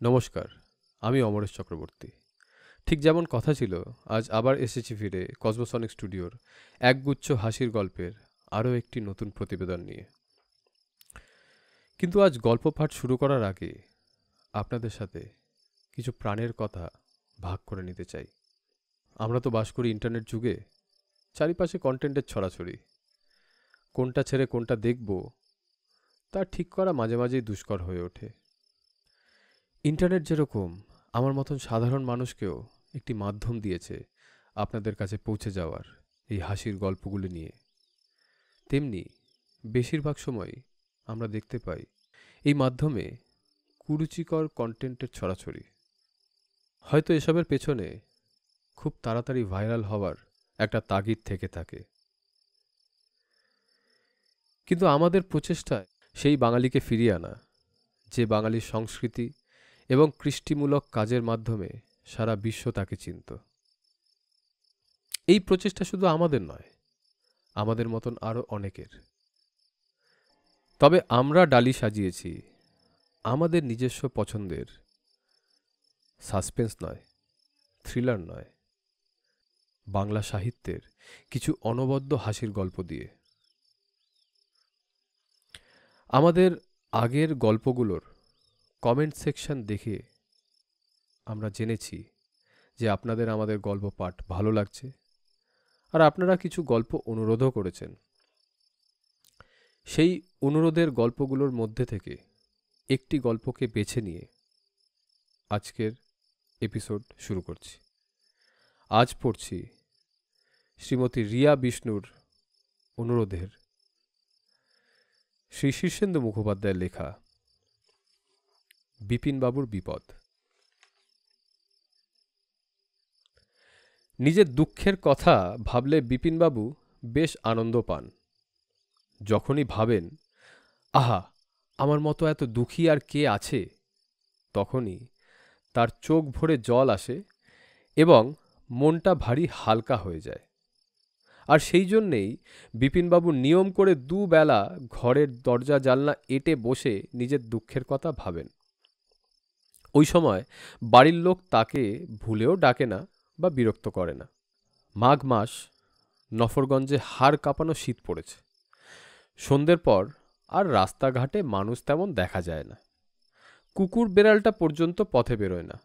নমস্কার, আমি অমরেশ চক্রবর্তী। ঠিক যেমন কথা ছিল, আজ আবার এসেছি ফিরে কসমোসনিক স্টুডিওর একগুচ্ছ হাসির গল্পের আরও একটি নতুন প্রতিবেদন নিয়ে। কিন্তু আজ গল্প পাঠ শুরু করার আগে আপনাদের সাথে কিছু প্রাণের কথা ভাগ করে নিতে চাই। আমরা তো বাস করি ইন্টারনেট যুগে, চারিপাশে কন্টেন্টের ছড়াছড়ি। কোনটা ছেড়ে কোনটা দেখব তা ঠিক করা মাঝে মাঝেই দুষ্কর হয়ে ওঠে। ইন্টারনেট যেরকম আমার মতন সাধারণ মানুষকেও একটি মাধ্যম দিয়েছে আপনাদের কাছে পৌঁছে যাওয়ার এই হাসির গল্পগুলি নিয়ে, তেমনি বেশিরভাগ সময় আমরা দেখতে পাই এই মাধ্যমে কুরুচিকর কন্টেন্টের ছড়াছড়ি। হয়তো এসবের পেছনে খুব তাড়াতাড়ি ভাইরাল হওয়ার একটা তাগিদ থেকে থাকে, কিন্তু আমাদের প্রচেষ্টায় সেই বাঙালিকে ফিরিয়ে আনা, যে বাঙালির সংস্কৃতি এবং কৃষ্টিমূলক কাজের মাধ্যমে সারা বিশ্ব তাকে চিনত। এই প্রচেষ্টা শুধু আমাদের নয়, আমাদের মতন আরও অনেকের। তবে আমরা ডালি সাজিয়েছি আমাদের নিজস্ব পছন্দের সাসপেন্স নয়, থ্রিলার নয়, বাংলা সাহিত্যের কিছু অনবদ্য হাসির গল্প দিয়ে। আমাদের আগের গল্পগুলোর কমেন্ট সেকশন দেখে আমরা জেনেছি যে আপনাদের আমাদের গল্প পাঠ ভালো লাগছে, আর আপনারা কিছু গল্প অনুরোধও করেছেন। সেই অনুরোধের গল্পগুলোর মধ্যে থেকে একটি গল্পকে বেছে নিয়ে আজকের এপিসোড শুরু করছি। আজ পড়ছি শ্রীমতী রিয়া বিষ্ণুর অনুরোধের শ্রী শীর্ষেন্দু মুখোপাধ্যায়ের লেখা বিপিনবাবুর বিপদ। নিজের দুঃখের কথা ভাবলে বিপিনবাবু বেশ আনন্দ পান। যখনই ভাবেন, আহা, আমার মতো এত দুঃখী আর কে আছে, তখনই তার চোখ ভরে জল আসে এবং মনটা ভারী হালকা হয়ে যায়। আর সেই জন্যেই বিপিনবাবু নিয়ম করে দুবেলা ঘরের দরজা জানলা এঁটে বসে নিজের দুঃখের কথা ভাবেন। ওই সময় বাড়ির লোক তাকে ভুলেও ডাকে না বা বিরক্ত করে না। মাঘ মাস, নফরগঞ্জে হাড় কাঁপানো শীত পড়েছে। সন্ধ্যের পর আর রাস্তাঘাটে মানুষ তেমন দেখা যায় না, কুকুর বেড়ালটা পর্যন্ত পথে বেরোয় না।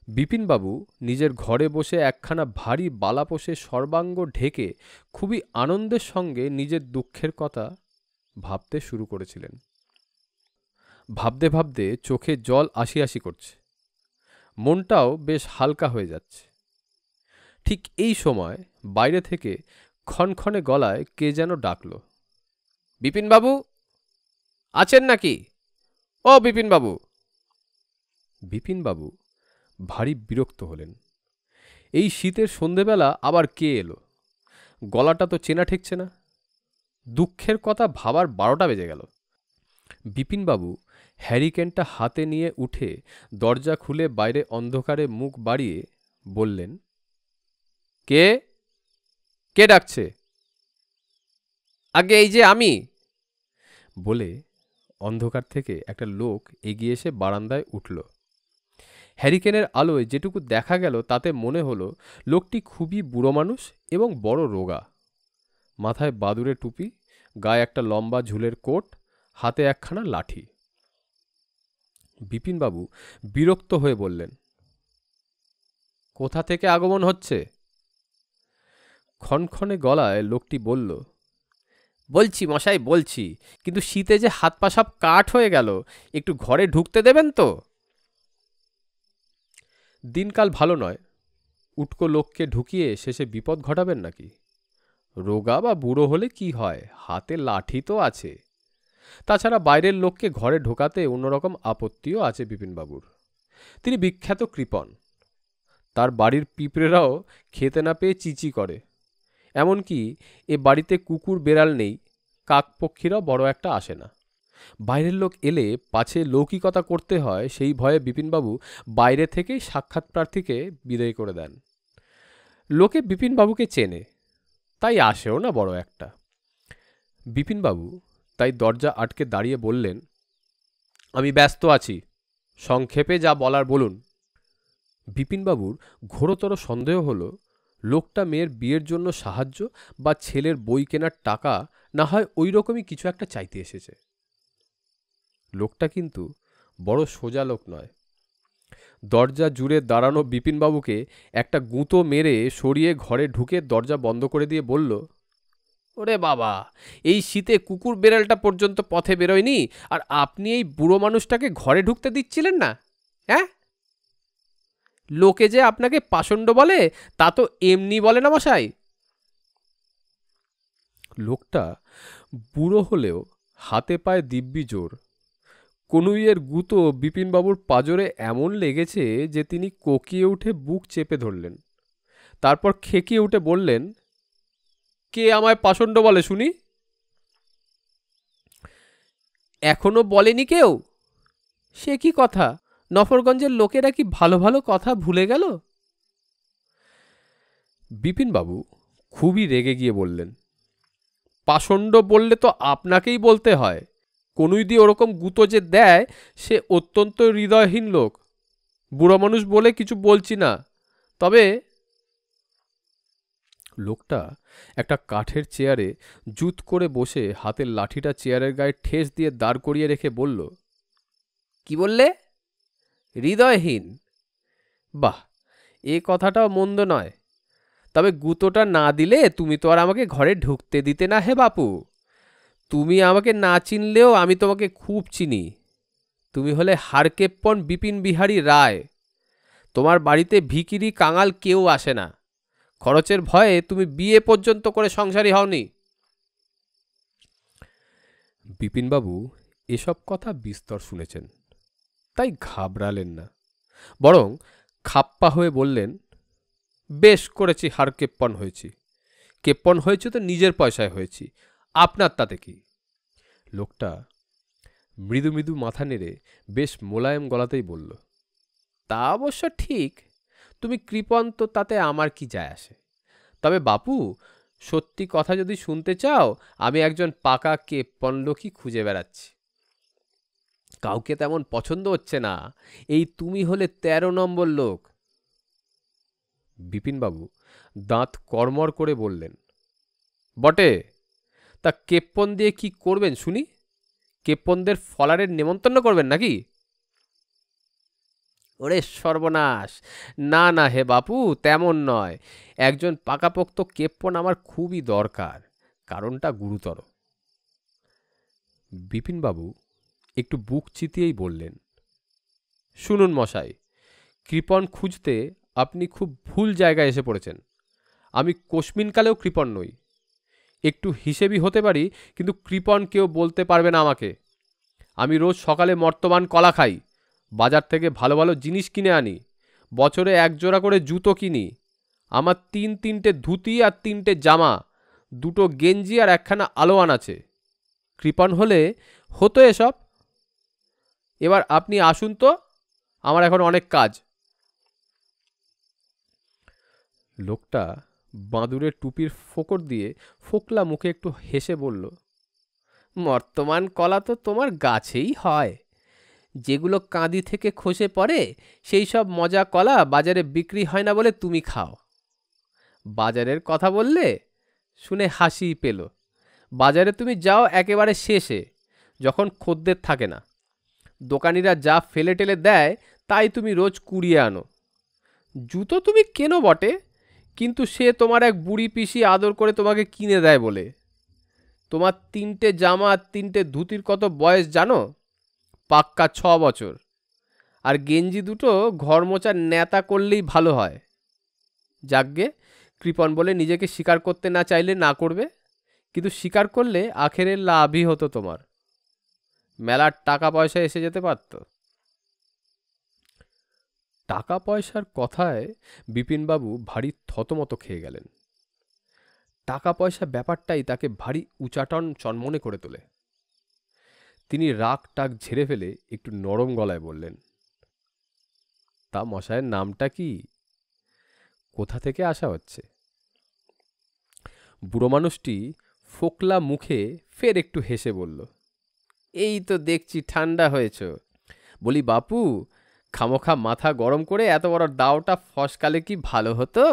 বিপিনবাবু নিজের ঘরে বসে একখানা ভারী বালাপোষে সর্বাঙ্গ ঢেকে খুবই আনন্দের সঙ্গে নিজের দুঃখের কথা ভাবতে শুরু করেছিলেন। ভাবতে ভাবতে চোখে জল আসি আসি করছে, মনটাও বেশ হালকা হয়ে যাচ্ছে। ঠিক এই সময় বাইরে থেকে ক্ষণক্ষণে গলায় কে যেন ডাকল, বিপিনবাবু আছেন নাকি? ও বিপিনবাবু! বিপিনবাবু ভারী বিরক্ত হলেন। এই শীতের সন্ধেবেলা আবার কে এলো? গলাটা তো চেনা ঠেকছে না। দুঃখের কথা ভাবার 12টা বেজে গেল। বিপিনবাবু হ্যারিকেনটা হাতে নিয়ে উঠে দরজা খুলে বাইরে অন্ধকারে মুখ বাড়িয়ে বললেন, কে কে ডাকছে? আগে এই যে আমি, বলে অন্ধকার থেকে একটা লোক এগিয়ে এসে বারান্দায় উঠল। হ্যারিকেনের আলোয় যেটুকু দেখা গেল তাতে মনে হলো লোকটি খুবই বুড়ো মানুষ এবং বড় রোগা। মাথায় বাদুড়ে টুপি, গায়ে একটা লম্বা ঝুলের কোট, হাতে একখানা লাঠি। বিপিনবাবু বিরক্ত হয়ে বললেন, কোথা থেকে আগমন হচ্ছে? ক্ষণক্ষণে গলায় লোকটি বলল, বলছি মশাই, বলছি, কিন্তু শীতে যে হাত পা সব কাঠ হয়ে গেল, একটু ঘরে ঢুকতে দেবেন তো? দিনকাল ভালো নয়, উটকো লোককে ঢুকিয়ে শেষে বিপদ ঘটাবেন নাকি? রোগা বা বুড়ো হলে কি হয়, হাতে লাঠি তো আছে। তাছাড়া বাইরের লোককে ঘরে ঢোকাতে অন্যরকম আপত্তিও আছে বিপিনবাবুর। তিনি বিখ্যাত কৃপণ। তার বাড়ির পিঁপড়েরাও খেতে না পেয়ে চিচি করে। এমনকি এ বাড়িতে কুকুর বেড়াল নেই, কাকপক্ষীরাও বড় একটা আসে না। বাইরের লোক এলে পাছে লৌকিকতা করতে হয়, সেই ভয়ে বিপিনবাবু বাইরে থেকেই সাক্ষাৎ প্রার্থীকে বিদায় করে দেন। লোকে বিপিনবাবুকে চেনে, তাই আসেও না বড় একটা। বিপিনবাবু তাই দরজা আটকে দাঁড়িয়ে বললেন, আমি ব্যস্ত আছি, সংক্ষেপে যা বলার বলুন। বিপিনবাবুর ঘোরতর সন্দেহ হল লোকটা মেয়ের বিয়ের জন্য সাহায্য বা ছেলের বই কেনার টাকা না হয় ওই রকমই কিছু একটা চাইতে এসেছে। লোকটা কিন্তু বড় সোজা লোক নয়। দরজা জুড়ে দাঁড়ানো বিপিনবাবুকে একটা গুঁতো মেরে সরিয়ে ঘরে ঢুকে দরজা বন্ধ করে দিয়ে বলল, ওরে বাবা, এই শীতে কুকুর বেড়ালটা পর্যন্ত পথে বেরোয়নি, আর আপনি এই বুড়ো মানুষটাকে ঘরে ঢুকতে দিচ্ছিলেন না? হ্যাঁ, লোকে যে আপনাকে পাষণ্ড বলে তা তো এমনি বলে না মশাই। লোকটা বুড়ো হলেও হাতে পায়ে দিব্যি জোর। কনুইয়ের গুঁতো বিপিনবাবুর পাঁজরে এমন লেগেছে যে তিনি কোকিয়ে উঠে বুক চেপে ধরলেন। তারপর খেকিয়ে উঠে বললেন, কে আমায় পাষণ্ড বলে শুনি? এখনো বলেনি কেউ? সে কি কথা, নফরগঞ্জের লোকেরা কি ভালো ভালো কথা ভুলে গেল? বিপিনবাবু খুবই রেগে গিয়ে বললেন, পাষণ্ড বললে তো আপনাকেই বলতে হয়। কনুই দিয়ে ওরকম গুঁতো যে দেয় সে অত্যন্ত হৃদয়হীন লোক। বুড়ো মানুষ বলে কিছু বলছি না, তবে। লোকটা একটা কাঠের চেয়ারে জুত করে বসে হাতের লাঠিটা চেয়ারের গায়ে ঠেস দিয়ে দাঁড় করিয়ে রেখে বলল, কি বললে? হৃদয়হীন? বাহ, এ কথাটাও মন্দ নয়। তবে গুঁতোটা না দিলে তুমি তো আর আমাকে ঘরে ঢুকতে দিতে না হে বাপু। তুমি আমাকে না চিনলেও আমি তোমাকে খুব চিনি। তুমি হলে হারকেপ্পন বিপিন বিহারী রায়। তোমার বাড়িতে ভিখিরি কাঙাল কেউ আসে না। খরচের ভয়ে তুমি বিয়ে পর্যন্ত করে সংসারী হওনি। বিপিনবাবু এসব কথা বিস্তর শুনেছেন, তাই ঘাবড়ালেন না, বরং খাপ্পা হয়ে বললেন, বেশ করেছি, হারকেপ্পন হয়েছি। কেপ্পন হয়েছে তো নিজের পয়সায় হয়েছি, আপনার তাতে কি? লোকটা মৃদু মৃদু মাথা নেড়ে বেশ মোলায়েম গলাতেই বলল, তা অবশ্য ঠিক। তুমি কৃপণ তো তাতে আমার কি যায় আসে। তবে বাপু, সত্যি কথা যদি শুনতে চাও, আমি একজন পাকা কেপ্পন লোকই খুঁজে বেড়াচ্ছি। কাউকে তেমন পছন্দ হচ্ছে না। এই তুমি হলে ১৩ নম্বর লোক। বিপিনবাবু দাঁত কড়মড় করে বললেন, বটে, তা কেপ্পন দিয়ে কি করবেন শুনি? কেপ্পনদের ফলারের নেমন্তন্ন করবেন নাকি? ওরে সর্বনাশ, না না হে বাপু, তেমন নয়। একজন পাকাপোক্ত কেপ্পন আমার খুবই দরকার। কারণটা গুরুতর। বিপিনবাবু একটু বুক চিতিয়েই বললেন, শুনুন মশাই, কৃপণ খুঁজতে আপনি খুব ভুল জায়গায় এসে পড়েছেন। আমি কোশমিনকালেও কৃপণ নই। একটু হিসেবি হতে পারি, কিন্তু কৃপণ কেউ বলতে পারবে না আমাকে। আমি রোজ সকালে মর্তমান কলা খাই, বাজার থেকে ভালো ভালো জিনিস কিনে আনি, বছরে ১ জোড়া করে জুতো কিনি। আমার ৩টে ধুতি আর ৩টে জামা, 2টো গেঞ্জি আর 1খানা আলোয়ান আছে। কৃপণ হলে হতো এসব। এবার আপনি আসুন তো, আমার এখন অনেক কাজ। লোকটা বাঁদুরের টুপির ফোকর দিয়ে ফোকলা মুখে একটু হেসে বলল, মর্তমান কলা তো তোমার গাছেই হয়। যেগুলো কাঁদি থেকে খসে পড়ে সেই সব মজা কলা বাজারে বিক্রি হয় না বলে তুমি খাও। বাজারের কথা বললে শুনে হাসি পেল। বাজারে তুমি যাও একেবারে শেষে, যখন খদ্দের থাকে না। দোকানিরা যা ফেলে টেলে দেয় তাই তুমি রোজ কুড়িয়ে আনো। জুতো তুমি কেনো বটে, কিন্তু সে তোমার এক বুড়ি পিসি আদর করে তোমাকে কিনে দেয় বলে। তোমার 3টে জামা আর 3টে ধুতির কত বয়স জানো? পাক্কা 6 বছর। আর গেঞ্জি দুটো ঘর মোচার নেতা করলেই ভালো হয়। যাকগে, কৃপণ বলে নিজেকে স্বীকার করতে না চাইলে না করবে, কিন্তু স্বীকার করলে আখেরে লাভই হতো তোমার। মেলার টাকা পয়সা এসে যেতে পারত। টাকা পয়সার কথায় বিপিনবাবু ভারী থতমত খেয়ে গেলেন। টাকা পয়সা ব্যাপারটাই তাকে ভারী উচাটন চনমনে করে তোলে। তিনি রাগ টাক ঝেড়ে ফেলে একটু নরম গলায় বললেন, তা মশায়ের নামটা কি? কোথা থেকে আসা হচ্ছে? বুড়ো মানুষটি ফোকলা মুখে ফের একটু হেসে বলল, এই তো দেখছি ঠান্ডা হয়েছ। বলি, বাপু, খামোখা মাথা গরম করে এত বড় দাওটা ফসকালে কি ভালো হতো?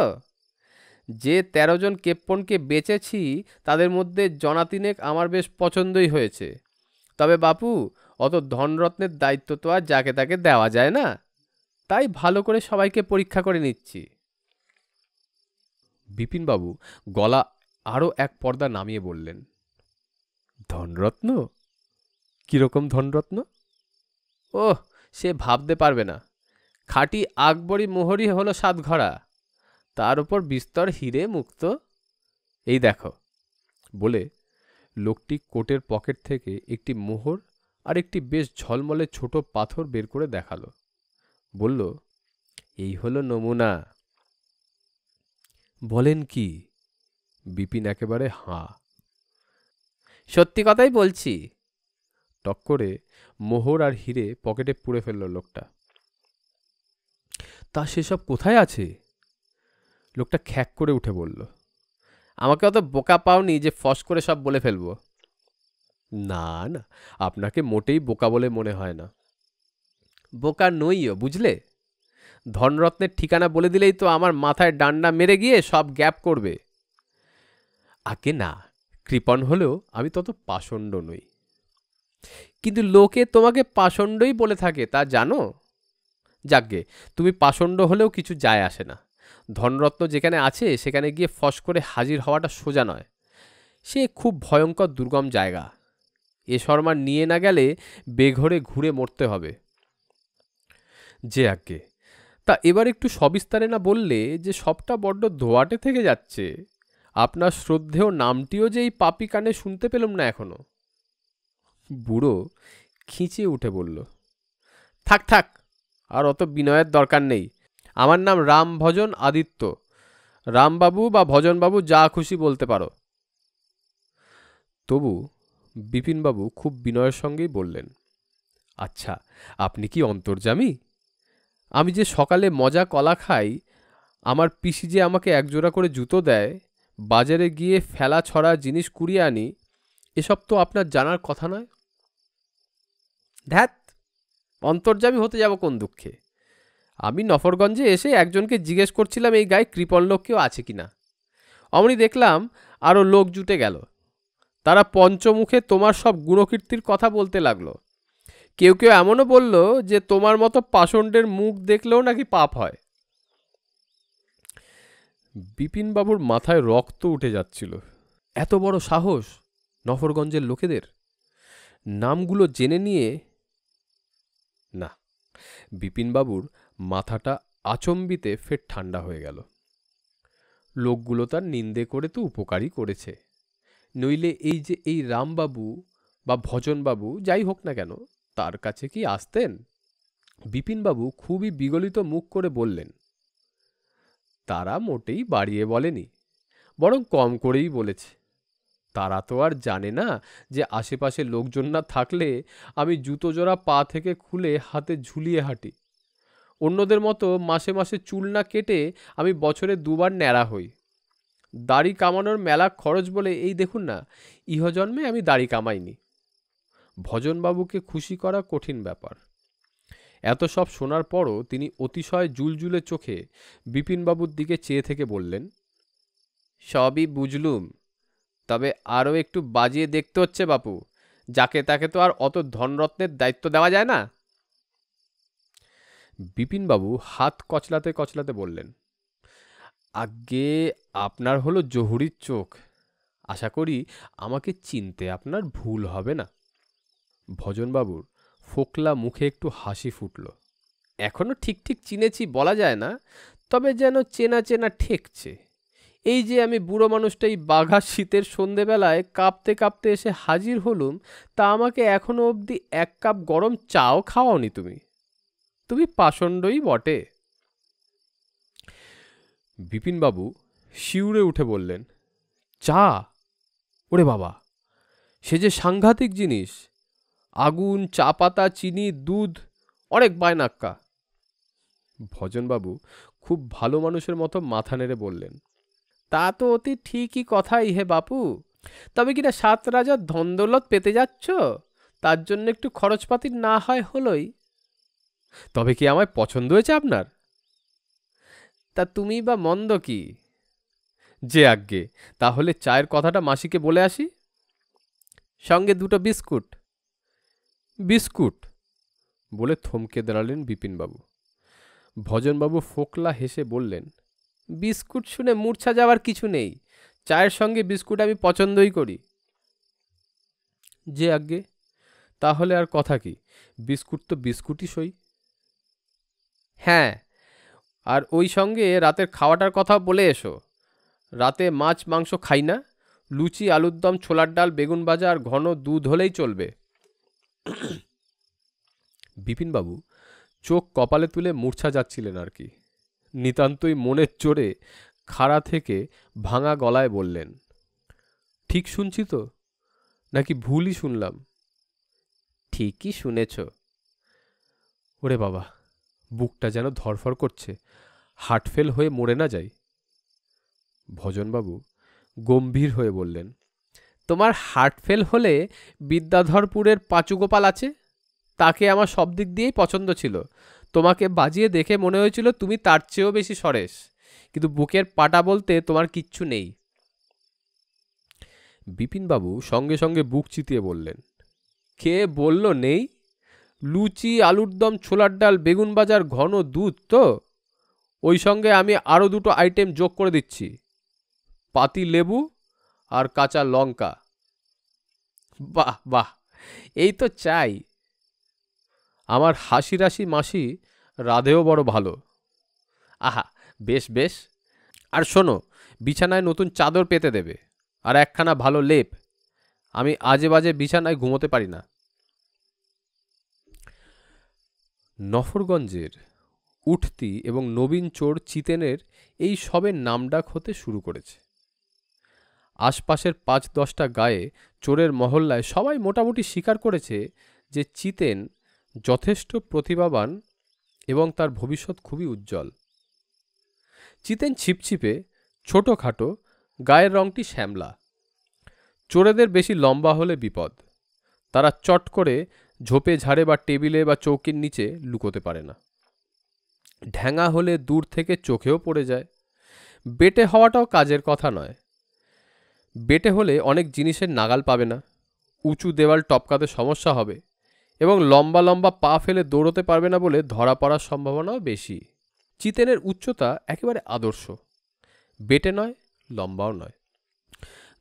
যে ১৩ জন কেপ্পনকে বেচেছি তাদের মধ্যে জনাতিনেক আমার বেশ পছন্দই হয়েছে। তবে বাপু, অত ধনরত্নের দায়িত্ব তো আর যাকে তাকে দেওয়া যায় না, তাই ভালো করে সবাইকে পরীক্ষা করে নিচ্ছি। বিপিনবাবু গলা আরও এক পর্দা নামিয়ে বললেন, ধনরত্ন? কিরকম ধনরত্ন? ওহ, সে ভাবতে পারবে না। খাঁটি আকবরী মোহরই হলো ৭ ঘড়া, তার উপর বিস্তর হিরে মুক্ত। এই দেখো। বলে লোকটি কোটের পকেট থেকে একটি মোহর আর একটি বেশ ঝলমলে ছোট পাথর বের করে দেখালো। বলল, এই হলো নমুনা। বলেন কি? বিপিন একেবারে হাঁ। সত্যি কথাই বলছি। টক করে মোহর আর হিরে পকেটে পুরে ফেলল লোকটা। তা সেসব কোথায় আছে? লোকটা খ্যাক করে উঠে বলল, আমাকে অত বোকা পাওনি যে ফস করে সব বলে ফেলবো। না না, আপনাকে মোটেই বোকা বলে মনে হয় না। বোকা নইও, বুঝলে? ধনরত্নের ঠিকানা বলে দিলেই তো আমার মাথায় ডান্ডা মেরে গিয়ে সব গ্যাপ করবে। আগে না, কৃপণ হলেও আমি তত পাষণ্ড নই। কিন্তু লোকে তোমাকে পাষণ্ডই বলে থাকে, তা জানো? যাকগে, তুমি পাষণ্ড হলেও কিছু যায় আসে না। ধনরত্ন যেখানে আছে সেখানে গিয়ে ফস করে হাজির হওয়াটা সোজা নয়। সে খুব ভয়ঙ্কর দুর্গম জায়গা। এ শর্মা নিয়ে না গেলে বেঘরে ঘুরে মরতে হবে। যে আজ্ঞে, তা এবার একটু সবিস্তারে না বললে যে সবটা বড্ড ধোয়াটে থেকে যাচ্ছে। আপনার শ্রদ্ধেয় নামটিও যে এই পাপি কানে শুনতে পেলাম না এখনো। বুড়ো খিঁচিয়ে উঠে বলল, থাক থাক, আর অত বিনয়ের দরকার নেই। আমার নাম রামভজন আদিত্য। রামবাবু বা ভজনবাবু যা খুশি বলতে পারো। তবু বিপিনবাবু খুব বিনয়ের সঙ্গেই বললেন, আচ্ছা, আপনি কি অন্তর্যামী? আমি যে সকালে মজা কলা খাই, আমার পিসি যে আমাকে একজোড়া করে জুতো দেয়, বাজারে গিয়ে ফেলা ছড়া জিনিস কুড়িয়ে আনি, এসব তো আপনার জানার কথা নয়। ধ্যাত, অন্তর্যামী হতে যাব কোন দুঃখে? আমি নফরগঞ্জে এসে একজনকে জিজ্ঞেস করছিলাম এই গায়ে কৃপণ লোক কেউ আছে কিনা। অমনি দেখলাম আরও লোক জুটে গেল। তারা পঞ্চমুখে তোমার সব গুণকীর্তির কথা বলতে লাগলো। কেউ কেউ এমনও বলল যে তোমার মতো পাষণ্ডের মুখ দেখলেও নাকি পাপ হয়। বিপিনবাবুর মাথায় রক্ত উঠে যাচ্ছিল। এত বড় সাহস নফরগঞ্জের লোকেদের! নামগুলো জেনে নিয়ে না, বিপিনবাবুর মাথাটা আচম্বিতে ফের ঠান্ডা হয়ে গেল। লোকগুলো তার নিন্দে করে তো উপকারই করেছে, নইলে এই যে এই রামবাবু বা ভজনবাবু যাই হোক না কেন, তার কাছে কি আসতেন? বিপিনবাবু খুবই বিগলিত মুখ করে বললেন, তারা মোটেই বাড়িয়ে বলেনি, বরং কম করেই বলেছে। তারা তো আর জানে না যে আশেপাশে লোকজন না থাকলে আমি জুতো জোড়া পা থেকে খুলে হাতে ঝুলিয়ে হাঁটি। অন্যদের মতো মাসে মাসে চুল না কেটে আমি বছরে ২ বার ন্যাড়া হই। দাড়ি কামানোর মেলা খরচ বলে এই দেখুন না, ইহজন্মে আমি দাড়ি কামাইনি। ভজনবাবুকে খুশি করা কঠিন ব্যাপার। এত সব শোনার পরও তিনি অতিশয় জুলজুলে চোখে বিপিনবাবুর দিকে চেয়ে থেকে বললেন, সবই বুঝলুম, তবে আরও একটু বাজিয়ে দেখতে হচ্ছে বাপু। যাকে তাকে তো আর অত ধনরত্নের দায়িত্ব দেওয়া যায় না। বিপিনবাবু হাত কচলাতে কচলাতে বললেন, আজ্ঞে, আপনার হলো জহুরির চোখ। আশা করি আমাকে চিনতে আপনার ভুল হবে না। ভজনবাবুর ফোকলা মুখে একটু হাসি ফুটল। এখনো ঠিক ঠিক চিনেছি বলা যায় না, তবে যেন চেনা চেনা ঠেকছে। এই যে আমি বুড়ো মানুষটাই বাঘা শীতের সন্ধেবেলায় কাঁপতে কাঁপতে এসে হাজির হলুম, তা আমাকে এখনো অবধি ১ কাপ গরম চাও খাওয়াওনি তুমি। তুমি পাষণ্ডই বটে। বিপিনবাবু শিউরে উঠে বললেন, চা? ওরে বাবা, সে যে সাংঘাতিক জিনিস। আগুন, চা পাতা, চিনি, দুধ, অনেক বায়নাক্কা। ভজনবাবু খুব ভালো মানুষের মতো মাথা নেড়ে বললেন, তা তো অতি ঠিকই কথাই হে বাপু। তবে কিনা ৭ রাজার ধনদৌলত পেতে যাচ্ছ, তার জন্য একটু খরচপাতি না হয় হলোই। তবে কি আমায় পছন্দ হয়েছে আপনার? তা তুমি বা মন্দ কি? যে আজ্ঞে, তাহলে চায়ের কথাটা মাসিকে বলে আসি। সঙ্গে দুটো বিস্কুট। বিস্কুট বলে থমকে দাঁড়ালেন বিপিনবাবু। ভজনবাবু ফোকলা হেসে বললেন, বিস্কুট শুনে মূর্ছা যাওয়ার কিছু নেই, চায়ের সঙ্গে বিস্কুট আমি পছন্দই করি। যে আজ্ঞে, তাহলে আর কথা কি, বিস্কুট তো বিস্কুটই সই। হ্যাঁ, আর ওই সঙ্গে রাতের খাওয়াটার কথা বলে এসো। রাতে মাছ মাংস খাই না, লুচি আলুর দম ছোলার ডাল বেগুন ভাজা আর ঘন দুধ হলেই চলবে। বিপিনবাবু চোখ কপালে তুলে মূর্ছা যাচ্ছিলেন আর কি। নিতান্তই মনের জোরে খাড়া থেকে ভাঙা গলায় বললেন, ঠিক শুনছি তো, নাকি ভুলই শুনলাম? ঠিকই শুনেছ। ওরে বাবা, বুকটা যেন ধরফর করছে, হার্টফেল হয়ে মরে না যাই। ভজনবাবু গম্ভীর হয়ে বললেন, তোমার হার্টফেল হলে বিদ্যাধরপুরের পাঁচুগোপাল আছে, তাকে আমার সব দিক দিয়েই পছন্দ ছিল। তোমাকে বাজিয়ে দেখে মনে হয়েছিল তুমি তার চেয়েও বেশি সরেস, কিন্তু বুকের পাটা বলতে তোমার কিচ্ছু নেই। বিপিনবাবু সঙ্গে সঙ্গে বুক চিতিয়ে বললেন, কে বলল নেই? লুচি আলুর দম ছোলার ডাল বেগুন ভাজার ঘন দুধ তো, ওই সঙ্গে আমি আরও দুটো আইটেম যোগ করে দিচ্ছি, পাতি লেবু আর কাঁচা লঙ্কা। বাহ বাহ, এই তো চাই। আমার হাসি রাশি মাসি রাধেও বড় ভালো। আহা, বেশ বেশ। আর শোনো, বিছানায় নতুন চাদর পেতে দেবে, আর একখানা ভালো লেপ। আমি আজে বাজে বিছানায় ঘুমোতে পারি না। নফরগঞ্জের উঠতি এবং নবীন চোর চিতেনের এই সবে নামডাক হতে শুরু করেছে। আশপাশের ৫-১০টা গায়ে চোরের মহল্লায় সবাই মোটামুটি স্বীকার করেছে যে চিতেন যথেষ্ট প্রতিভাবান এবং তার ভবিষ্যৎ খুবই উজ্জ্বল। চিতেন ছিপছিপে, ছোটোখাটো, গায়ের রংটি শ্যামলা। চোরেদের বেশি লম্বা হলে বিপদ, তারা চট করে ঝোপে ঝাড়ে বা টেবিলে বা চৌকির নিচে লুকোতে পারে না। ঢ্যাঙা হলে দূর থেকে চোখেও পড়ে যায়। বেটে হওয়াটাও কাজের কথা নয়। বেটে হলে অনেক জিনিসের নাগাল পাবে না, উঁচু দেওয়াল টপকাতে সমস্যা হবে এবং লম্বা লম্বা পা ফেলে দৌড়তে পারবে না বলে ধরা পড়ার সম্ভাবনাও বেশি। চিতেনের উচ্চতা একেবারে আদর্শ, বেটে নয়, লম্বাও নয়,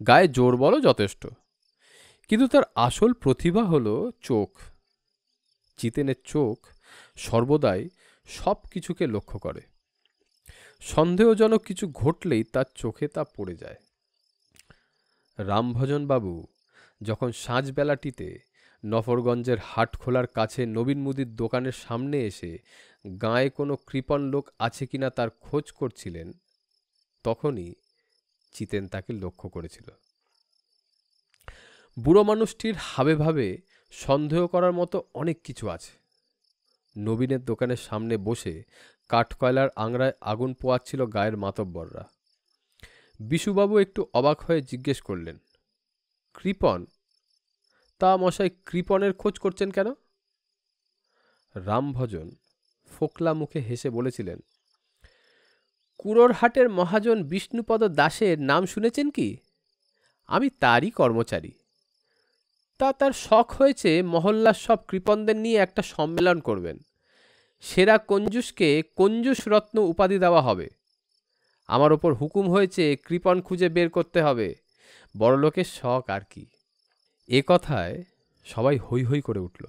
গায়ে জোর বলও যথেষ্ট, কিন্তু তার আসল প্রতিভা হলো চোখ। চিতেনের চোখ সর্বদাই সব কিছুকে লক্ষ্য করে। সন্দেহজনক কিছু ঘটলেই তার চোখে তা পড়ে যায়। রামভজনবাবু যখন সাঁঝবেলাটিতে নফরগঞ্জের হাট খোলার কাছে নবীন মুদির দোকানের সামনে এসে গাঁয়ে কোনো কৃপণ লোক আছে কিনা তার খোঁজ করছিলেন, তখনই চিতেন তাকে লক্ষ্য করেছিল। বুড়ো মানুষটির হাবে ভাবে সন্দেহ করার মতো অনেক কিছু আছে। নবীনের দোকানের সামনে বসে কাঠকয়লার আংড়ায় আগুন পোয়াচ্ছিল গায়ের মাতব্বররা। বিশুবাবু একটু অবাক হয়ে জিজ্ঞেস করলেন, কৃপণ? তা মশাই, কৃপণের খোঁজ করছেন কেন? রামভজন ফোকলা মুখে হেসে বলেছিলেন, কুড়োরহাটের মহাজন বিষ্ণুপদ দাসের নাম শুনেছেন কি? আমি তারই কর্মচারী। তা তার শখ হয়েছে মহল্লার সব কৃপণদের নিয়ে একটা সম্মেলন করবেন। সেরা কঞ্জুসকে কঞ্জুস রত্ন উপাধি দেওয়া হবে। আমার ওপর হুকুম হয়েছে কৃপণ খুঁজে বের করতে হবে। বড়লোকের শখ আর কি। এ কথায় সবাই হৈ হৈ করে উঠল।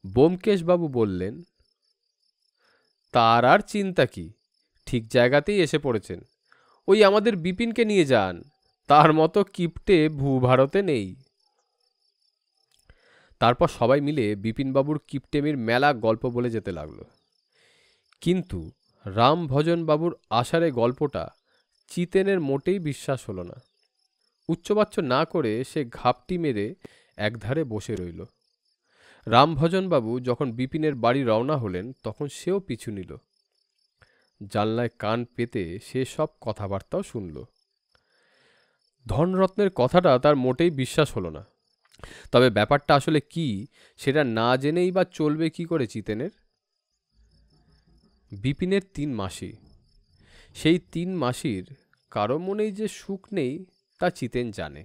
ব্যোমকেশবাবু বললেন, তার আর চিন্তা কি, ঠিক জায়গাতেই এসে পড়েছেন। ওই আমাদের বিপিনকে নিয়ে যান, তার মতো কিপটে ভূভারতে নেই। তারপর সবাই মিলে বিপিনবাবুর কিপটেমির মেলা গল্প বলে যেতে লাগলো। কিন্তু রামভজনবাবুর আষাঢ়ে গল্পটা চিতেনের মোটেই বিশ্বাস হলো না। উচ্চবাচ্য না করে সে ঘাপটি মেরে একধারে বসে রইল। রামভজনবাবু যখন বিপিনের বাড়ি রওনা হলেন তখন সেও পিছু নিল। জানলায় কান পেতে সে সব কথাবার্তাও শুনল। ধনরত্নের কথাটা তার মোটেই বিশ্বাস হলো না। তবে ব্যাপারটা আসলে কি সেটা না জেনেই বা চলবে কি করে চিতেনের? বিপিনের 3 মাসি। সেই 3 মাসির কারো মনেই যে সুখ নেই তা চিতেন জানে।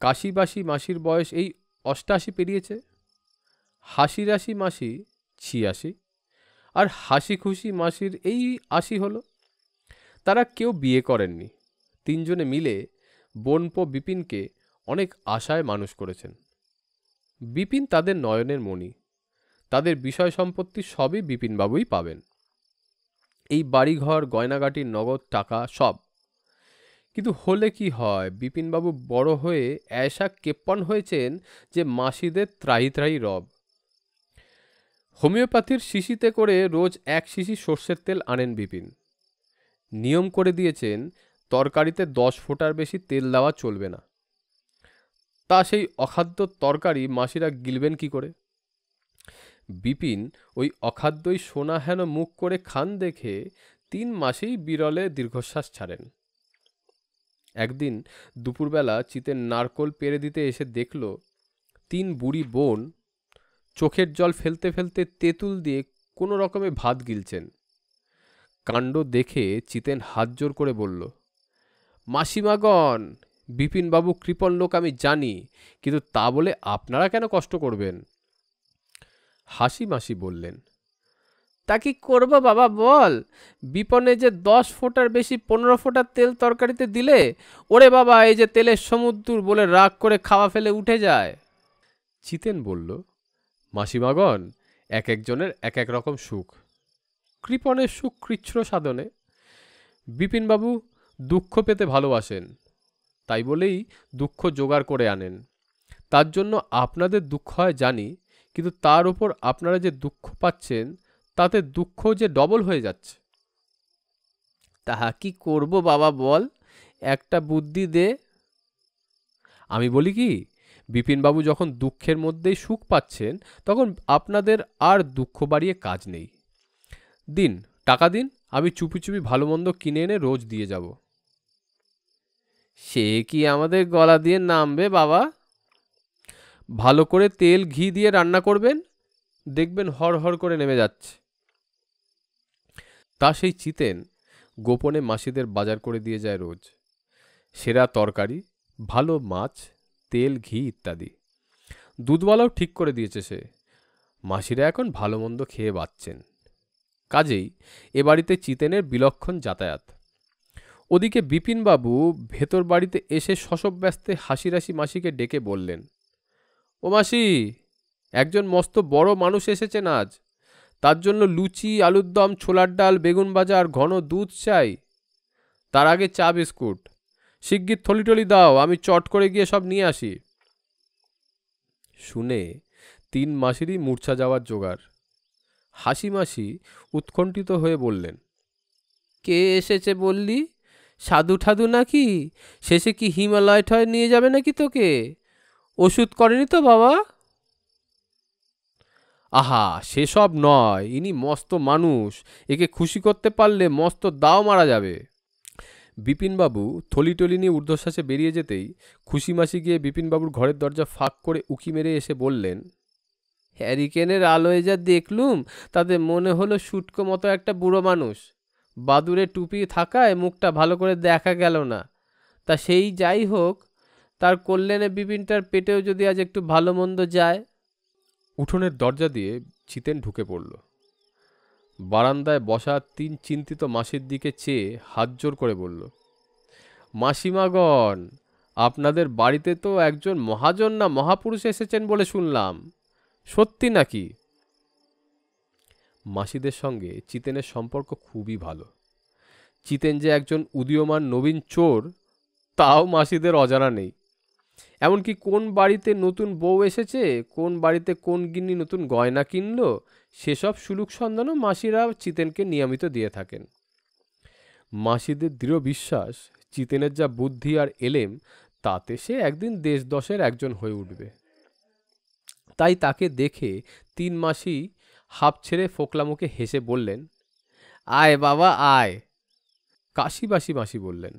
কাশিবাসী মাসির বয়স এই 88 পেরিয়েছে, হাসিরাশি মাসি 86, আর হাসি খুশি মাসির এই 80 হলো। তারা কেউ বিয়ে করেননি। 3 জনে মিলে বোনপো বিপিনকে অনেক আশায় মানুষ করেছেন। বিপিন তাদের নয়নের মণি। তাদের বিষয় সম্পত্তি সবই বিপিনবাবুই পাবেন। এই বাড়িঘর, গয়নাগাটির নগদ টাকা সব। কিন্তু হলে কি হয়, বিপিনবাবু বড় হয়ে এসা কেপ্পন হয়েছেন যে মাসিদের ত্রাহি ত্রাহি রব। হোমিওপ্যাথির শিশিতে করে রোজ 1 শিশি সর্ষের তেল আনেন বিপিন। নিয়ম করে দিয়েছেন তরকারিতে 10 ফোঁটার বেশি তেল দেওয়া চলবে না। তা সেই অখাদ্য তরকারি মাসিরা গিলবেন কি করে? বিপিন ওই অখাদ্যই সোনা হেন মুখ করে খান দেখে 3 মাসেই বিরলে দীর্ঘশ্বাস ছাড়েন। একদিন দুপুরবেলা চিতেন নারকোল পেরে দিতে এসে দেখল 3 বুড়ি বোন চোখের জল ফেলতে ফেলতে তেঁতুল দিয়ে কোনো রকমে ভাত গিলছেন। কাণ্ড দেখে চিতেন হাত জোর করে বলল, মাসিমাগণ, বিপিনবাবু কৃপণ লোক আমি জানি, কিন্তু তা বলে আপনারা কেন কষ্ট করবেন? হাসি মাসি বললেন, তা কি করব বাবা বল? বিপনে যে 10 ফোঁটার বেশি 15 ফোঁটার তেল তরকারিতে দিলে ওরে বাবা এই যে তেলের সমুদ্র বলে রাগ করে খাওয়া ফেলে উঠে যায়। চিতেন বলল, মাসিমাগণ, এক একজনের এক এক রকম সুখ। কৃপণের সুখ কৃচ্ছ্র সাধনে। বিপিনবাবু দুঃখ পেতে ভালোবাসেন, তাই বলেই দুঃখ জোগাড় করে আনেন। তার জন্য আপনাদের দুঃখ হয় জানি, কিন্তু তার উপর আপনারা যে দুঃখ পাচ্ছেন তাতে দুঃখ যে ডবল হয়ে যাচ্ছে। তাহা কি করব বাবা বল, একটা বুদ্ধি দে। আমি বলি কি, বিপিনবাবু যখন দুঃখের মধ্যেই সুখ পাচ্ছেন তখন আপনাদের আর দুঃখ বাড়িয়ে কাজ নেই। দিন, টাকা দিন, আমি চুপি চুপি ভালো মন্দ কিনে এনে রোজ দিয়ে যাব। সে কি আমাদের গলা দিয়ে নামবে বাবা? ভালো করে তেল ঘি দিয়ে রান্না করবেন, দেখবেন হর হর করে নেমে যাচ্ছে। তা সেই চিতেন গোপনে মাসিদের বাজার করে দিয়ে যায় রোজ। সেরা তরকারি, ভালো মাছ, তেল ঘি ইত্যাদি। দুধওয়ালাও ঠিক করে দিয়েছে সে। মাসিরা এখন ভালো মন্দ খেয়ে বাঁচছেন। কাজেই এ বাড়িতে চিতেনের বিলক্ষণ যাতায়াত। ওদিকে বিপিনবাবু ভেতর বাড়িতে এসে শশব ব্যস্তে হাসিরাশি মাসিকে ডেকে বললেন, ও মাসি, একজন মস্ত বড় মানুষ এসেছেন আজ। তার জন্য লুচি, আলুর দম, ছোলার ডাল, বেগুন ভাজা আর ঘন দুধ চাই। তার আগে চা বিস্কুট। শিগগির থলিটলি দাও, আমি চট করে গিয়ে সব নিয়ে আসি। শুনে 3 মাসিরই মূর্ছা যাওয়ার জোগাড়। হাসি মাসি উৎকণ্ঠিত হয়ে বললেন, কে এসেছে বললি? সাধু ঠাধু নাকি? শেষে কি হিমালয় ঠয় নিয়ে যাবে নাকি তোকে? ওষুধ করেনি তো বাবা? আহা, সেসব নয়, ইনি মস্ত মানুষ, একে খুশি করতে পারলে মস্ত দাও মারা যাবে। বিপিনবাবু থলিটলি নিয়ে ঊর্ধ্বশ্বাসে বেরিয়ে যেতেই খুশি মাসি গিয়ে বিপিনবাবুর ঘরের দরজা ফাঁক করে উকি মেরে এসে বললেন, হ্যারিকেনের আলোয় যা দেখলুম তাতে মনে হলো শুটকো মতো একটা বুড়ো মানুষ। বাদুরে টুপি থাকায় মুখটা ভালো করে দেখা গেল না। তা সেই যাই হোক, তার কল্যাণে বিপিনটার পেটেও যদি আজ একটু ভালো মন্দ যায়। উঠোনের দরজা দিয়ে চিতেন ঢুকে পড়ল। বারান্দায় বসা 3 চিন্তিত মাসির দিকে চেয়ে হাত জোর করে বলল, মাসিমাগণ, আপনাদের বাড়িতে তো একজন মহাজন না মহাপুরুষ এসেছেন বলে শুনলাম, সত্যি নাকি? মাসিদের সঙ্গে চিতেনের সম্পর্ক খুবই ভালো। চিতেন যে একজন উদীয়মান নবীন চোর তাও মাসিদের অজানা নেই। এমনকি কোন বাড়িতে নতুন বউ এসেছে, কোন বাড়িতে কোন গিন্নি নতুন গয়না কিনলো, সেসব সুলুক সন্ধানও মাসিরা চিতেনকে নিয়মিত দিয়ে থাকেন। মাসিদের দৃঢ় বিশ্বাস চিতেনের যা বুদ্ধি আর এলেম তাতে সে একদিন দেশ দশের একজন হয়ে উঠবে। তাই তাকে দেখে 3 মাসি হাঁপ ছেড়ে ফোকলা মুখে হেসে বললেন, আয় বাবা আয়। কাশিবাসী মাসি বললেন,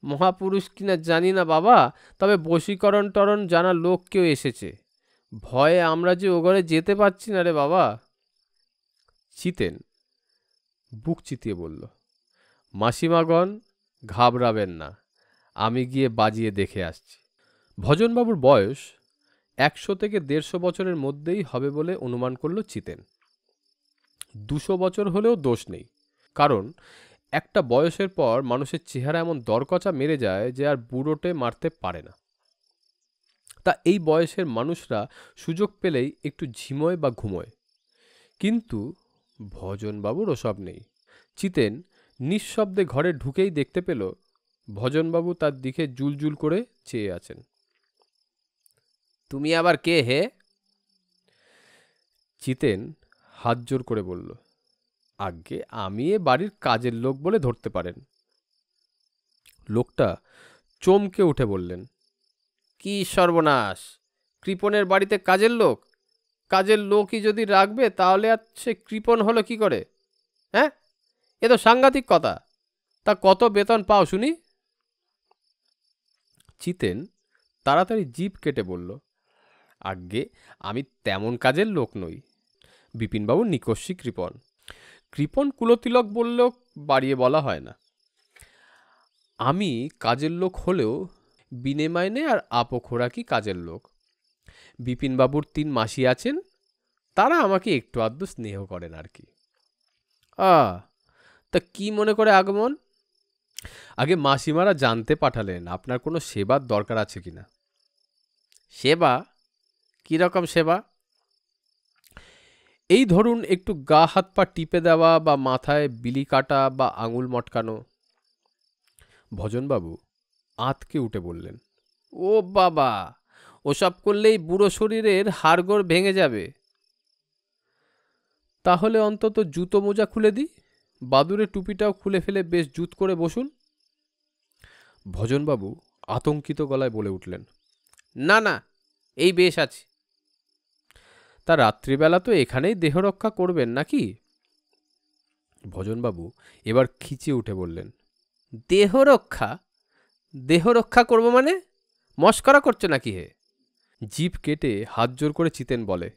মহাপুরুষ কিনা জানি না বাবা, তবে বশীকরণ টরণ জানা লোক কেউ এসেছে। ভয়ে আমরা যে ও ঘরে যেতে পারছি না রে বাবা। চিতেন বুক চিতিয়ে বলল, মাসিমাগণ, ঘাবড়াবেন না, আমি গিয়ে বাজিয়ে দেখে আসছি। ভজনবাবুর বয়স 100 থেকে 150 বছরের মধ্যেই হবে বলে অনুমান করল চিতেন। 200 বছর হলেও দোষ নেই, কারণ একটা বয়সের পর মানুষের চেহারা এমন দরকচা মেরে যায় যে আর বুড়োটে মারতে পারে না। তা এই বয়সের মানুষরা সুযোগ পেলেই একটু ঝিমোয় বা ঘুমোয়, কিন্তু ভজনবাবুর ওসব নেই। চিতেন নিঃশব্দে ঘরে ঢুকেই দেখতে পেল ভজনবাবু তার দিকে জুলজুল করে চেয়ে আছেন। তুমি আবার কে হে? চিতেন হাত জোর করে বলল, আজ্ঞে আমি এ বাড়ির কাজের লোক বলে ধরতে পারেন। লোকটা চমকে উঠে বললেন, কি সর্বনাশ! কৃপণের বাড়িতে কাজের লোক? কাজের লোকই যদি রাখবে তাহলে আর সে কৃপণ হলো কি করে? হ্যাঁ, এ তো সাংঘাতিক কথা। তা কত বেতন পাও শুনি? চিতেন তাড়াতাড়ি জিভ কেটে বলল, আজ্ঞে আমি তেমন কাজের লোক নই। বিপিনবাবু নিকস্যি কৃপণ। কৃপণ কুলতিলক বললেও বাড়িয়ে বলা হয় না। আমি কাজের লোক হলেও বিনে মাইনে আর আপখোরাকি কাজের লোক। বিপিনবাবুর 3 মাসি আছেন, তারা আমাকে একটু আধটু স্নেহ করেন আর কি। তা কি মনে করে আগমন? আগে মাসিমারা জানতে পাঠালেন আপনার কোনো সেবার দরকার আছে কিনা। সেবা? কিরকম সেবা? এই ধরুন একটু গা হাত পা টিপে দেওয়া বা মাথায় বিলি কাটা বা আঙুল মটকানো। ভজনবাবু আঁতকে উঠে বললেন, ও বাবা, ওসব করলেই বুড়ো শরীরের হাড়গোড় ভেঙে যাবে। তাহলে অন্তত জুতো মোজা খুলে দিই, বাদুরে টুপিটাও খুলে ফেলে বেশ জুত করে বসুন। ভজনবাবু আতঙ্কিত গলায় বলে উঠলেন, না না, এই বেশ আছে। তা রাত্রিবেলা তো এখানেই দেহরক্ষা করবেন নাকি? ভজনবাবু এবার খিচিয়ে উঠে বললেন, দেহরক্ষা? দেহরক্ষা করব মানে? মস্করা করছে নাকি হে? জিভ কেটে হাত জোর করে চিতেন বলে,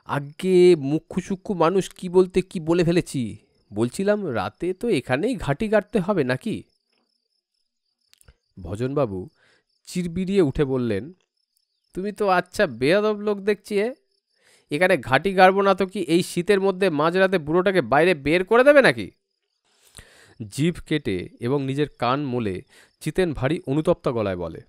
আজ্ঞে মুখ্যু সূক্ষ্ম মানুষ কি বলতে কি বলে ফেলেছি। বলছিলাম রাতে তো এখানেই ঘাঁটি গাড়তে হবে নাকি? ভজনবাবু চিরবিরিয়ে উঠে বললেন, তুমি তো আচ্ছা বেয়াদব লোক দেখছি। এখানে ঘাঁটি গাড়ব না তো কি এই শীতের মধ্যে মাঝরাতে বুড়োটাকে বাইরে বের করে দেবে নাকি? জিভ কেটে এবং নিজের কান মোলে চিতেন ভারী অনুতপ্ত গলায় বলে,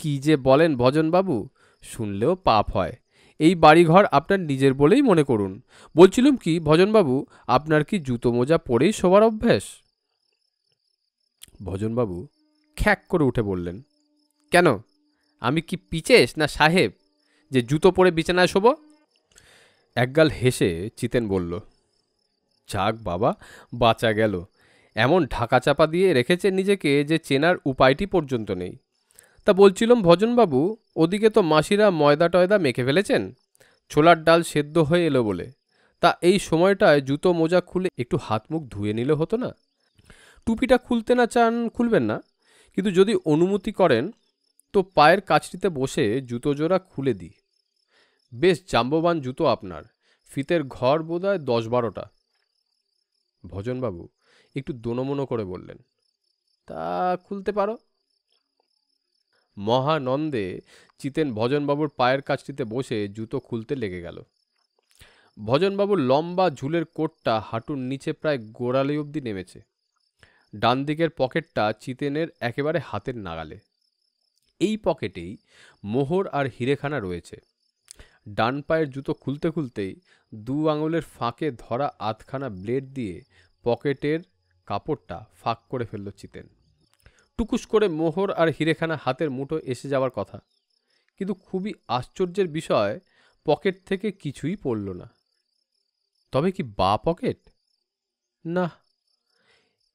কি যে বলেন ভজনবাবু, শুনলেও পাপ হয়। এই বাড়িঘর আপনার নিজের বলেই মনে করুন। বলছিলাম কি ভজনবাবু, আপনার কি জুতো মোজা পরেই শোবার অভ্যাস? ভজনবাবু খ্যাক করে উঠে বললেন, কেন, আমি কি পিচেস না সাহেব যে জুতো পরে বিছানায় শোব? একগাল হেসে চিতেন বলল, যাক বাবা, বাঁচা গেল। এমন ঢাকা চাপা দিয়ে রেখেছে নিজেকে যে চেনার উপায়টি পর্যন্ত নেই। তা বলছিলাম ভজনবাবু, ওদিকে তো মাসিরা ময়দা টয়দা মেখে ফেলেছেন, ছোলার ডাল সেদ্ধ হয়ে এলো বলে। তা এই সময়টায় জুতো মোজা খুলে একটু হাত মুখ ধুয়ে নিলে হতো না? টুপিটা খুলতে না চান খুলবেন না, কিন্তু যদি অনুমতি করেন তো পায়ের কাছটিতে বসে জুতো জোড়া খুলে দিই। বেশ জাম্ববান জুতো আপনার, ফিতের ঘর বোধহয় 10-12টা। ভজনবাবু একটু দোনমনো করে বললেন, তা খুলতে পারো। মহানন্দে চিতেন ভজনবাবুর পায়ের কাছটিতে বসে জুতো খুলতে লেগে গেল। ভজনবাবুর লম্বা ঝুলের কোটটা হাঁটুর নিচে প্রায় গোড়ালি অবধি নেমেছে। ডান দিকের পকেটটা চিতেনের একেবারে হাতের নাগালে। এই পকেটেই মোহর আর হিরেখানা রয়েছে। ডান পায়ের জুতো খুলতে খুলতেই 2 আঙুলের ফাঁকে ধরা আধখানা ব্লেড দিয়ে পকেটের কাপড়টা ফাঁক করে ফেলল চিতেন। টুকুস করে মোহর আর হিরেখানা হাতের মুঠো এসে যাওয়ার কথা, কিন্তু খুবই আশ্চর্যের বিষয়, পকেট থেকে কিছুই পড়ল না। তবে কি বা পকেট? না,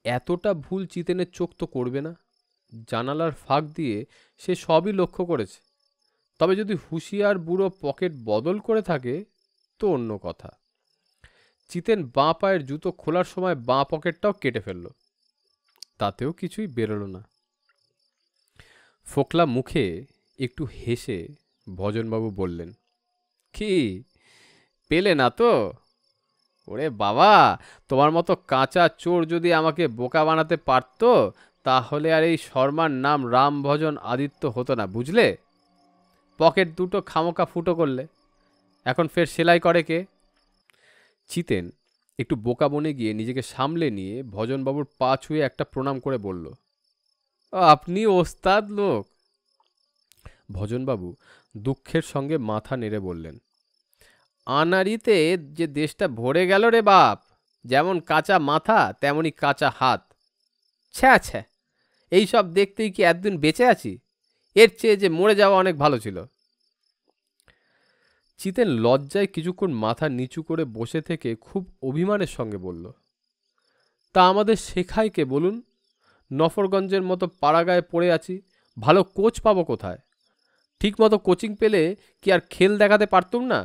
এতটা ভুল চিতেনের চোখ তো করবে না। জানালার ফাঁক দিয়ে সে সবই লক্ষ্য করেছে। তবে যদি হুঁশিয়ার বুড়ো পকেট বদল করে থাকে তো অন্য কথা। চিতেন বাঁ পায়ের জুতো খোলার সময় বাঁ পকেটটাও কেটে ফেলল, তাতেও কিছুই বেরোলো না। ফোকলা মুখে একটু হেসে ভজনবাবু বললেন, কি পেলে না তো? ওরে বাবা, তোমার মতো কাঁচা চোর যদি আমাকে বোকা বানাতে পারত, তাহলে আর এই শর্মার নাম রামভজন আদিত্য হতো না, বুঝলে? পকেট দুটো খামোকা ফুটো করলে, এখন ফের সেলাই করে কে? চিতেন একটু বোকা বনে গিয়ে নিজেকে সামলে নিয়ে ভজনবাবুর পা ছুঁয়ে একটা প্রণাম করে বলল, আপনি ওস্তাদ লোক। ভজনবাবু দুঃখের সঙ্গে মাথা নেড়ে বললেন, আনাড়িতে যে দেশটা ভরে গেল রে বাপ, যেমন কাঁচা মাথা তেমনি কাঁচা হাত। ছ্যা ছ্যা, এইসব দেখতেই কি একদিন বেঁচে আছি? এর চেয়ে যে মরে যাওয়া অনেক ভালো ছিল। চিতেন লজ্জায় কিছুক্ষণ মাথা নিচু করে বসে থেকে খুব অভিমানের সঙ্গে বলল, তা আমাদের শেখায় কে বলুন? নফরগঞ্জের মতো পাড়াগায় পড়ে আছি, ভালো কোচ পাবো কোথায়? ঠিক মতো কোচিং পেলে কি আর খেল দেখাতে পারতুম না?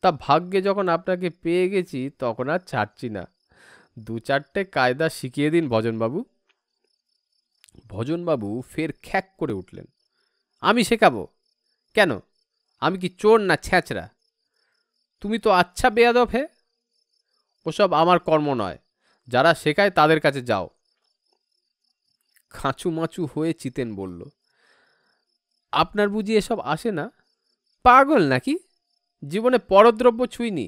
তা ভাগ্যে যখন আপনাকে পেয়ে গেছি তখন আর ছাড়ছি না। দু চারটে কায়দা শিখিয়ে দিন ভজনবাবু। ভজনবাবু ফের খ্যাক করে উঠলেন, আমি শেখাবো? কেন, আমি কি চোর না ছ্যাঁচড়া? তুমি তো আচ্ছা বেয়াদব হে। ওসব আমার কর্ম নয়, যারা শেখায় তাদের কাছে যাও। খাঁচু মাচু হয়ে চিতেন বলল, আপনার বুঝি এসব আসে না? পাগল নাকি? জীবনে পরদ্রব্য ছুঁইনি।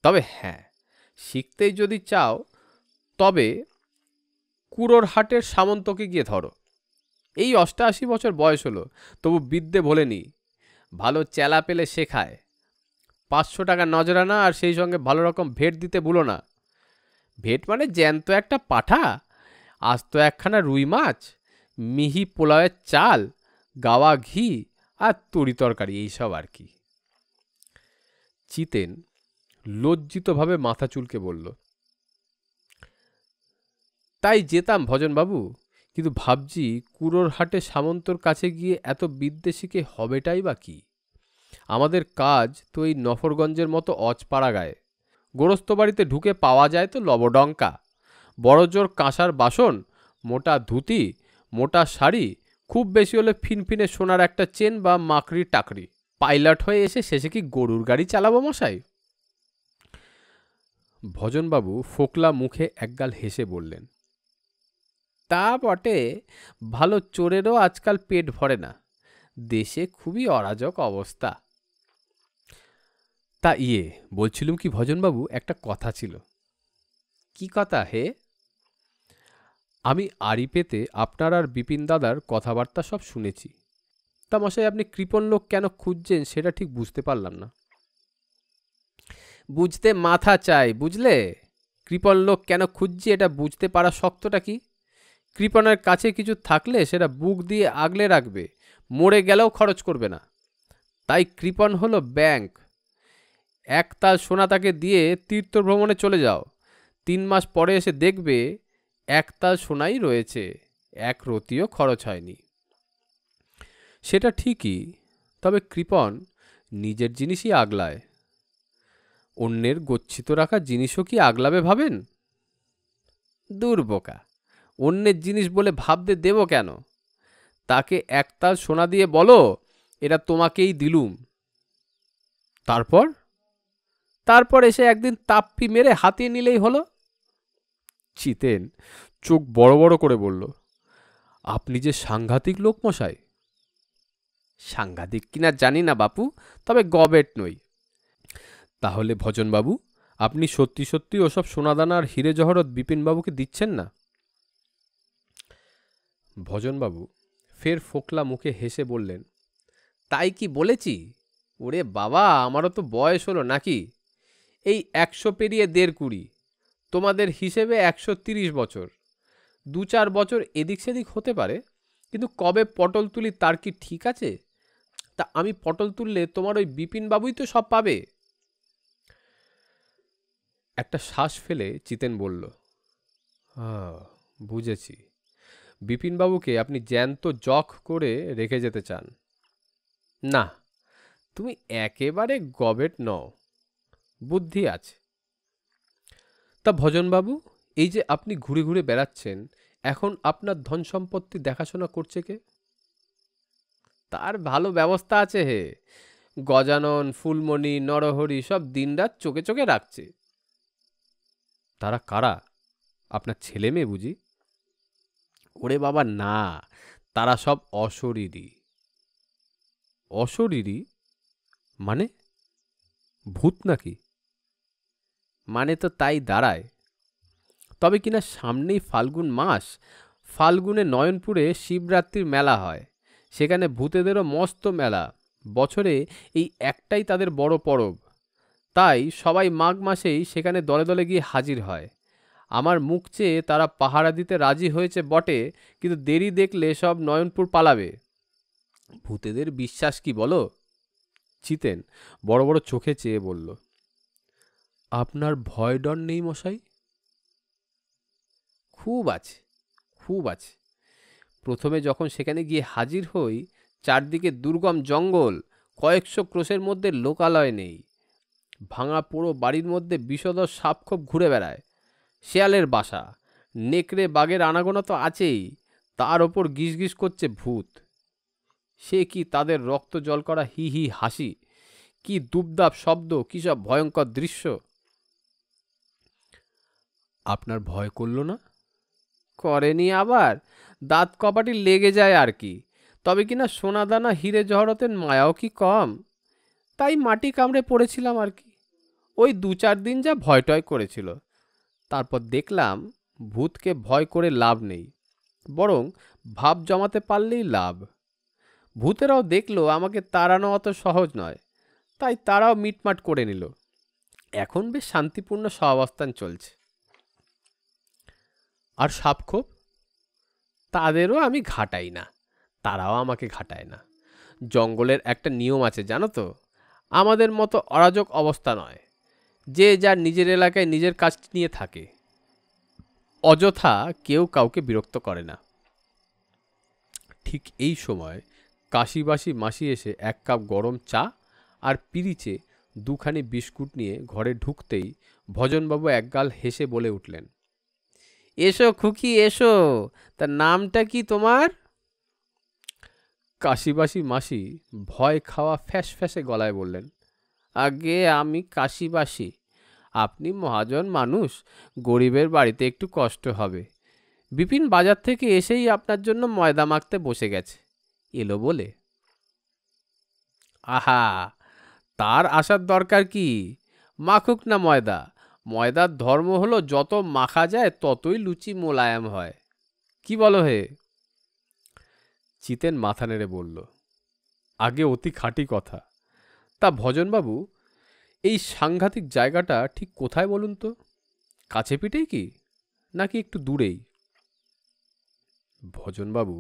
তবে হ্যাঁ, শিখতেই যদি চাও তবে কুড়োর হাটের সামন্তকে গিয়ে ধরো। এই ৮৮ বছর বয়স হলো, তবু বিদ্যে ভোলেনি। ভালো চেলা পেলে শেখায়। ৫০০ টাকা নজরানা, আর সেই সঙ্গে ভালো রকম ভেট দিতে ভুলো না। ভেট মানে জ্যান্ত একটা পাঠা, আস্ত একখানা রুই মাছ, মিহি পোলাওয়ের চাল, গাওয়া ঘি আর তরি তরকারি, এইসব আর কি। চিতেন লজ্জিতভাবে মাথা চুলকে বলল, তাই যেতাম ভজনবাবু, কিন্তু ভাবছি কুড়োর হাটে সামন্তর কাছে গিয়ে এত বিদ্যে শিখে হবেটাই বা কি? আমাদের কাজ তো এই নফরগঞ্জের মতো অজপাড়া গায়ে। গোরস্ত বাড়িতে ঢুকে পাওয়া যায় তো লবডঙ্কা, বড় জোর কাঁসার বাসন, মোটা ধুতি, মোটা শাড়ি, খুব বেশি হলে ফিনফিনে সোনার একটা চেন বা মাকড়ি টাকরি। পাইলট হয়ে এসে শেষে কি গরুর গাড়ি চালাবো মশাই? ভজনবাবু ফোকলা মুখে একগাল হেসে বললেন, তা বটে, ভালো চোরেরও আজকাল পেট ভরে না। দেশে খুবই অরাজক অবস্থা। তা বলছিলুম কি ভজনবাবু, একটা কথা ছিল। কি কথা হে? আমি আড়ি পেতে আপনার আর বিপিন দাদার কথাবার্তা সব শুনেছি। তা মশাই, আপনি কৃপণ লোক কেন খুঁজছেন সেটা ঠিক বুঝতে পারলাম না। বুঝতে মাথা চাই, বুঝলে? কৃপণ লোক কেন খুঁজছি এটা বুঝতে পারা শক্তটা কি? কৃপণের কাছে কিছু থাকলে সেটা বুক দিয়ে আগলে রাখবে, মরে গেলেও খরচ করবে না। তাই কৃপণ হলো ব্যাংক। এক তাল সোনা তাকে দিয়ে তীর্থ ভ্রমণে চলে যাও, ৩ মাস পরে এসে দেখবে এক তাল সোনাই রয়েছে, এক রতিও খরচ হয়নি। সেটা ঠিকই, তবে কৃপণ নিজের জিনিসই আগলায়, অন্যের গচ্ছিত রাখা জিনিসও কি আগলাবে ভাবেন? দুর্বোকা, অন্যের জিনিস বলে ভাবতে দেব কেন? তাকে একতাল সোনা দিয়ে বলো, এটা তোমাকেই দিলুম। তারপর তারপর এসে একদিন তাপ্পি মেরে হাতিয়ে নিলেই হলো। চিতেন চোখ বড় বড় করে বলল, আপনি যে সাংঘাতিক লোক মশাই। সাংঘাতিক কিনা জানি না বাপু, তবে গবেট নই। তাহলে ভজনবাবু, আপনি সত্যি সত্যি ওসব সোনাদানা আর হিরে জহরত বিপিনবাবুকে দিচ্ছেন না? ভজনবাবু ফের ফোকলা মুখে হেসে বললেন, তাই কি বলেছি? ওরে বাবা, আমারও তো বয়স হলো নাকি? এই ১০০ পেরিয়ে ১.৫, তোমাদের হিসেবে ১৩০ বছর। ২-৪ বছর এদিক সেদিক হতে পারে, কিন্তু কবে পটল তুলি তার কি ঠিক আছে? তা আমি পটল তুললে তোমার ওই বিপিনবাবুই তো সব পাবে। একটা শ্বাস ফেলে চিতেন বলল, বুঝেছি, বিপিনবাবুকে আপনি জ্যান্ত জখ করে রেখে যেতে চান। না, তুমি একেবারে গবেট নও, বুদ্ধি আছে। তা ভজনবাবু, এই যে আপনি ঘুরে ঘুরে বেড়াচ্ছেন, এখন আপনার ধন সম্পত্তি দেখাশোনা করছে কে? তার ভালো ব্যবস্থা আছে হে। গজানন, ফুলমণি, নরহরি সব দিনরাত চোখে চোখে রাখছে। তারা কারা? আপনার ছেলে মেয়ে বুঝি? ওরে বাবা না, তারা সব অশরীরী। অশরীরী মানে? ভূত নাকি? মানে তো তাই দাঁড়ায়। তবে কিনা সামনেই ফাল্গুন মাস, ফাল্গুনে নয়নপুরে শিবরাত্রির মেলা হয়, সেখানে ভূতেদেরও মস্ত মেলা। বছরে এই একটাই তাদের বড় পরব, তাই সবাই মাঘ মাসেই সেখানে দলে দলে গিয়ে হাজির হয়। আমার মুখ চেয়ে তারা পাহারা দিতে রাজি হয়েছে বটে, কিন্তু দেরি দেখলে সব নয়নপুর পালাবে। ভূতেদের বিশ্বাস কি বলো? চিতেন বড় বড় চোখে চেয়ে বলল, আপনার ভয় ডর নেই মশাই? খুব আছে, খুব আছে। প্রথমে যখন সেখানে গিয়ে হাজির হই, চারদিকে দুর্গম জঙ্গল, কয়েকশো ক্রোশের মধ্যে লোকালয় নেই। ভাঙা পোড়ো বাড়ির মধ্যে বিষধর সাপখোপ ঘুরে বেড়ায়। শেয়ালের বাসা, নেকড়ে বাঘের আনাগোনা তো আছেই, তার ওপর গিজগিজ করছে ভূত। সে কি তাদের রক্ত জল করা হি হি হাসি, কি দুবদাপ শব্দ, কি সব ভয়ঙ্কর দৃশ্য! আপনার ভয় করল না? করেনি আবার, দাঁত কপাটি লেগে যায় আর কি। তবে কিনা সোনাদানা হিরে জহরতের মায়াও কি কম। তাই মাটি কামড়ে পড়েছিলাম আর কি। ওই 2-4 দিন যা ভয় টয় করেছিল, তারপর দেখলাম ভূতকে ভয় করে লাভ নেই, বরং ভাব জমাতে পারলেই লাভ। ভূতেরাও দেখলো আমাকে তাড়ানো অত সহজ নয়, তাই তারাও মিটমাট করে নিল। এখন বেশ শান্তিপূর্ণ সহাবস্থান চলছে। আর সাপখোপ? তাদেরও আমি ঘাটাই না, তারাও আমাকে ঘাটায় না। জঙ্গলের একটা নিয়ম আছে জানো তো, আমাদের মতো অরাজক অবস্থা নয়। যে যার নিজের এলাকায় নিজের কাজ নিয়ে থাকে, অযথা কেউ কাউকে বিরক্ত করে না। ঠিক এই সময় কাশিবাসী মাসি এসে 1 কাপ গরম চা আর পিরিচে 2খানি বিস্কুট নিয়ে ঘরে ঢুকতেই ভজনবাবু একগাল হেসে বলে উঠলেন, এসো খুকি এসো, তা নামটা কি তোমার? কাশিবাসী মাসি ভয় খাওয়া ফ্যাস ফ্যাসে গলায় বললেন, আগে আমি কাশিবাসী। আপনি মহাজন মানুষ, গরিবের বাড়িতে একটু কষ্ট হবে। বিপিন বাজার থেকে এসেই আপনার জন্য ময়দা মাখতে বসে গেছে, এলো বলে। আহা, তার আসার দরকার কি? মাখুক না ময়দা। ময়দার ধর্ম হলো যত মাখা যায় ততই লুচি মোলায়েম হয়। কি বলো হে? চিতেন মাথা নেড়ে বলল, আগে অতি খাঁটি কথা। তা ভজনবাবু, এই সাংঘাতিক জায়গাটা ঠিক কোথায় বলুন তো? কাছে পিঠেই কি, নাকি একটু দূরেই? ভজনবাবু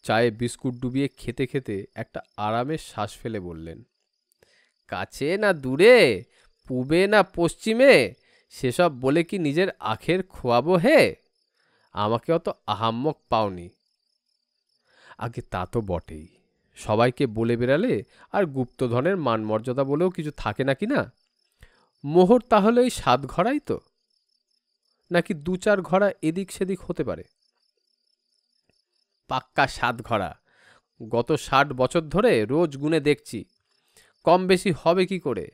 চায়ে বিস্কুট ডুবিয়ে খেতে খেতে একটা আরামের শ্বাস ফেলে বললেন, কাছে না দূরে, পূবে না পশ্চিমে, সেসব বলে কি নিজের আখের খোয়াবো হে? আমাকে অত আহাম্মক পাওনি। আগে তা তো বটেই, সবাইকে বলে বেড়ালে আর গুপ্তধনের মান মর্যাদা বলেও কিছু থাকে নাকি না? মোহর তাহলে ওই 7 ঘরাই তো, নাকি 2-4 ঘরা এদিক সেদিক হতে পারে? পাক্কা 7 ঘরা। গত 60 বছর ধরে রোজ গুনে দেখছি, কম বেশি হবে কি করে?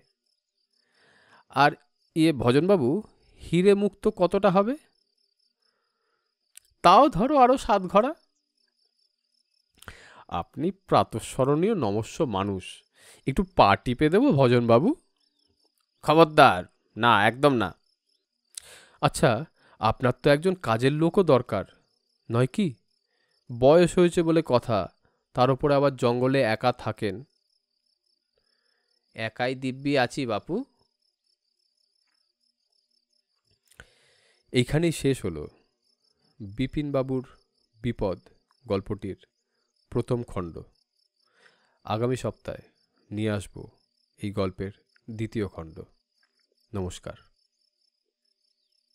আর ভজনবাবু, হিরে মুক্ত কতটা হবে? তাও ধরো আরো 7 ঘরা। আপনি প্রাতঃস্মরণীয় নমস্য মানুষ, একটু পা টিপে দেবো ভজনবাবু? খবরদার, না, একদম না। আচ্ছা, আপনার তো একজন কাজের লোকও দরকার নয় কি? বয়স হয়েছে বলে কথা, তার উপরে আবার জঙ্গলে একা থাকেন। একাই দিব্যি আছি বাপু। এইখানেই শেষ হলো বিপিনবাবুর বিপদ গল্পটির প্রথম খণ্ড। আগামী সপ্তাহে নিয়ে আসব এই গল্পের দ্বিতীয় খণ্ড। নমস্কার।